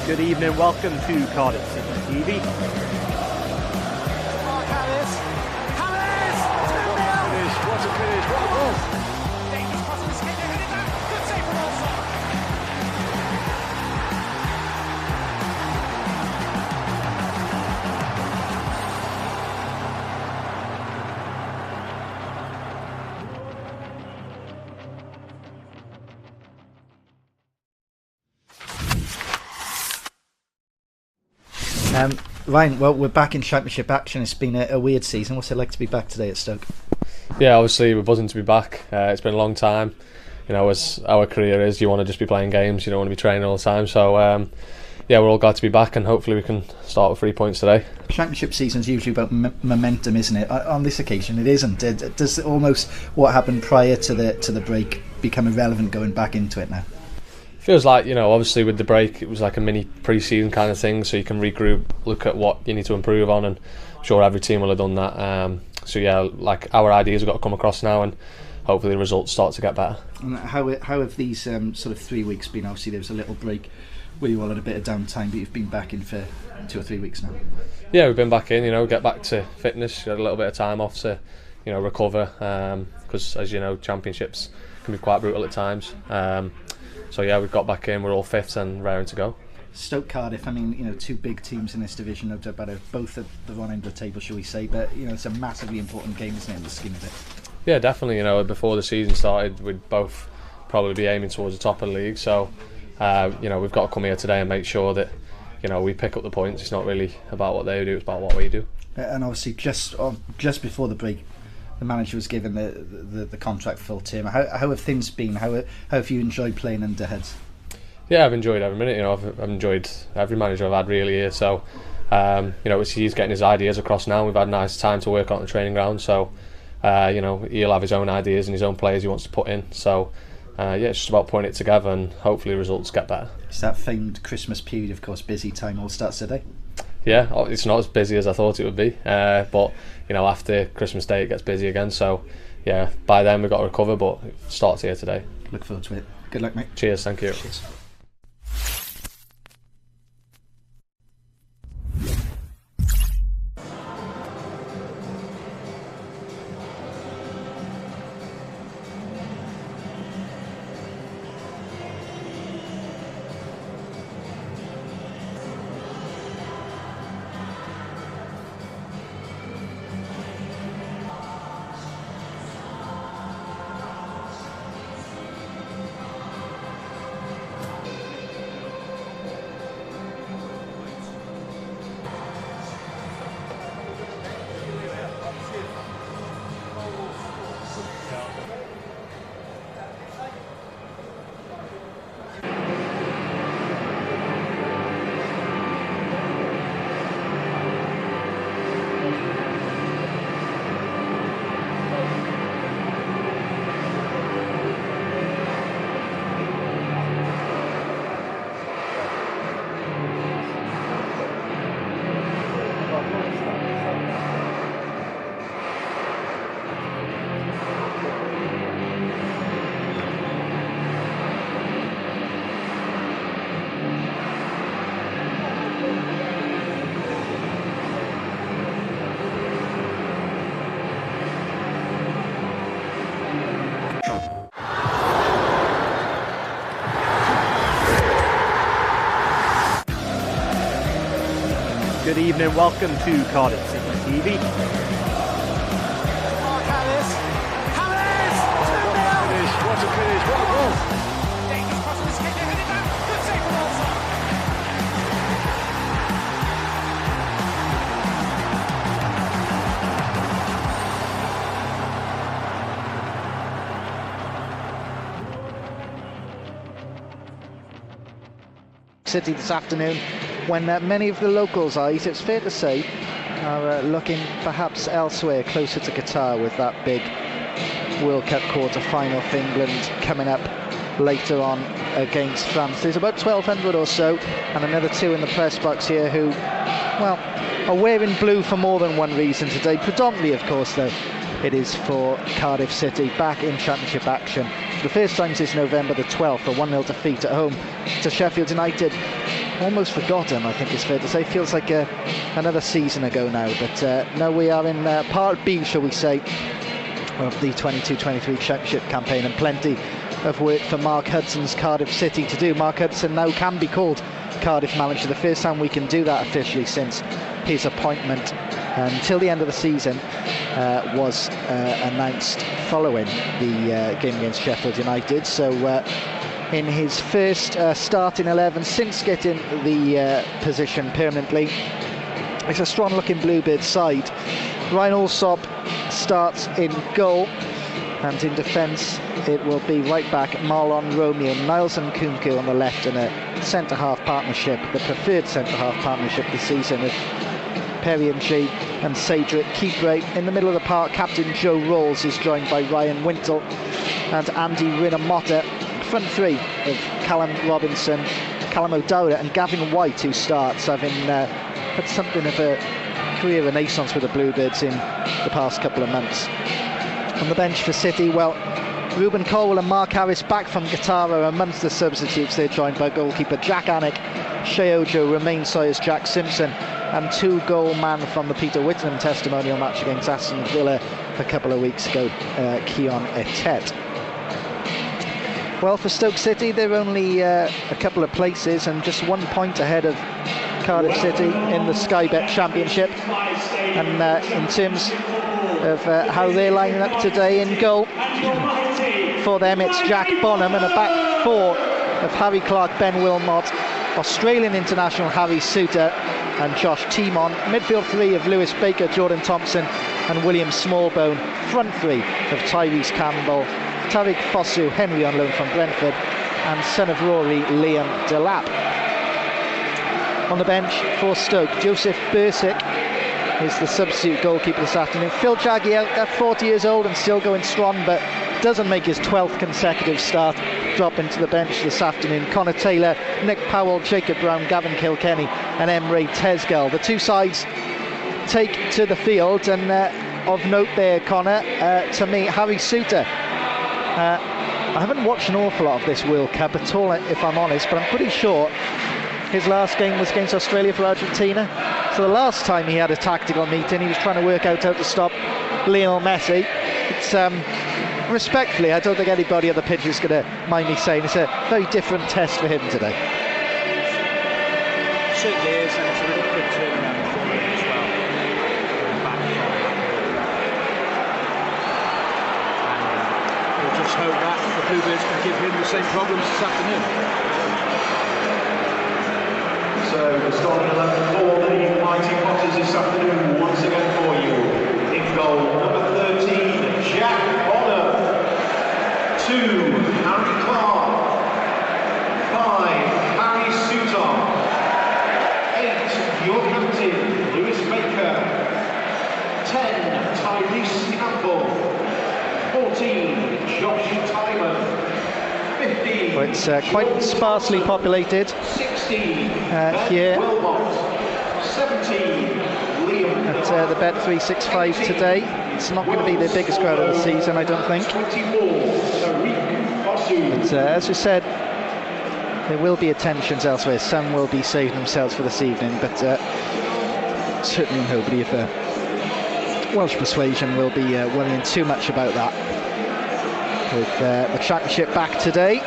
Good evening, welcome to Cardiff City TV. What a finish, what a goal! Dangerous cross from Skinner, headed back, good save from Olsen. Ryan, well, we're back in Championship action. It's been a weird season. What's it like to be back today at Stoke? Yeah, obviously we're buzzing to be back. It's been a long time. You know, as our career is, you want to just be playing games. You don't want to be training all the time. So, yeah, we're all glad to be back, and hopefully we can start with 3 points today. Championship season's usually about momentum, isn't it? On this occasion, it isn't. Does almost what happened prior to the break become irrelevant going back into it now? Feels like, you know, obviously with the break it was like a mini pre-season kind of thing, so you can regroup, look at what you need to improve on, and I'm sure every team will have done that. So yeah, like our ideas have got to come across now, and hopefully the results start to get better. And how have these sort of 3 weeks been? Obviously there was a little break where you all had a bit of downtime, but you've been back in for 2 or 3 weeks now. Yeah, we've been back in, you know, get back to fitness, got a little bit of time off to, you know, recover, because as you know, championships can be quite brutal at times. So yeah, we've got back in, we're all fifth and raring to go. Stoke, Cardiff, I mean, you know, two big teams in this division, no doubt about it, both at the wrong end of the table, shall we say, but, you know, it's a massively important game, isn't it, in the scheme of it? Yeah, definitely, you know, before the season started, we'd both probably be aiming towards the top of the league, so, you know, we've got to come here today and make sure that, you know, we pick up the points. It's not really about what they do, it's about what we do. And obviously, just before the break, the manager was given the contract full term. How have things been? How have you enjoyed playing under Heads? Yeah, I've enjoyed every minute. You know, I've enjoyed every manager I've had really here. So, you know, he's getting his ideas across now. We've had nice time to work on the training ground. So, you know, he'll have his own ideas and his own players he wants to put in. So, yeah, it's just about putting it together, and hopefully results get better. It's that famed Christmas period, of course. Busy time all starts today. Yeah, it's not as busy as I thought it would be, but you know, after Christmas Day it gets busy again, so yeah, by then we've got to recover, but it starts here today. Look forward to it. Good luck, mate. Cheers, thank you. Cheers. Good evening, welcome to Cardiff City TV. What a finish, what a goal! Dangerous cross from Skinner, headed back, good save from Olsen. City this afternoon, when many of the locals' eyes, it's fair to say, are looking perhaps elsewhere, closer to Qatar, with that big World Cup quarter-final for England coming up later on against France. There's about 1,200 or so, and another two in the press box here who, well, are wearing blue for more than one reason today. Predominantly, of course, though, it is for Cardiff City back in Championship action. For the first time since November the 12th, a 1-0 defeat at home to Sheffield United. almost forgotten, I think it's fair to say. Feels like another season ago now, but no, we are in part B, shall we say, of the 22-23 Championship campaign, and plenty of work for Mark Hudson's Cardiff City to do. Mark Hudson now can be called Cardiff manager, the first time we can do that officially since his appointment until the end of the season was announced following the game against Sheffield United. So in his first start in 11 since getting the position permanently, it's a strong looking Bluebird side. Ryan Allsop starts in goal, and in defence it will be right back Marlon Romeo, Niles and Nkunku on the left, and a centre-half partnership, the preferred centre-half partnership this season, of Perry and G and Cedric Kipre. In the middle of the park, captain Joe Rawls is joined by Ryan Wintle and Andy Rinamotta. Front three of Callum Robinson, Callum O'Dowd and Gavin White, who starts, having had something of a career renaissance with the Bluebirds in the past couple of months. On the bench for City, well, Ruben Colwell and Mark Harris back from Qatar are amongst the substitutes. They're joined by goalkeeper Jack Annick, Shea Ojo, Romain Sawyers, Jack Simpson, and two-goal man from the Peter Whittingham testimonial match against Aston Villa a couple of weeks ago, Keon Etet. Well, for Stoke City, they're only a couple of places and just 1 point ahead of Cardiff City in the Sky Bet Championship. And in terms of how they're lining up today in goal, for them it's Jack Bonham, and a back four of Harry Clark, Ben Wilmot, Australian international Harry Souttar and Josh Timon. Midfield three of Lewis Baker, Jordan Thompson and William Smallbone. Front three of Tyrese Campbell, Tariq Fosu, Henry on loan from Brentford, and son of Rory, Liam Delap. On the bench for Stoke, Joseph Bursick is the substitute goalkeeper this afternoon. Phil Jagielka at 40 years old and still going strong, but doesn't make his 12th consecutive start, dropping to the bench this afternoon. Connor Taylor, Nick Powell, Jacob Brown, Gavin Kilkenny and Emre Tezgel. The two sides take to the field, and of note there, Connor, to me, Harry Souttar. I haven't watched an awful lot of this World Cup at all, if I'm honest, but I'm pretty sure his last game was against Australia for Argentina. So the last time he had a tactical meeting, he was trying to work out how to stop Lionel Messi. It's respectfully, I don't think anybody on the pitch is going to mind me saying it's a very different test for him today. Certainly is, and it's a really quick turnaround for him as well. Back from that. And we'll just hope that the Bluebirds can give him the same problems this afternoon. So the starting 11 for the Mighty Potters this afternoon, once again for you. In goal, number 13, Jack Bonham. 2, Harry Clark. 5, Harry Souttar. 8, your captain, Lewis Baker. 10, Tyrese Campbell. 14, Josh Timon. 15, well, it's quite sparsely populated here at the Bet365 today. It's not going to be the biggest crowd of the season, I don't think. But as we said, there will be attentions elsewhere. Some will be saving themselves for this evening, but certainly nobody of Welsh persuasion will be worrying too much about that. With the Championship back today,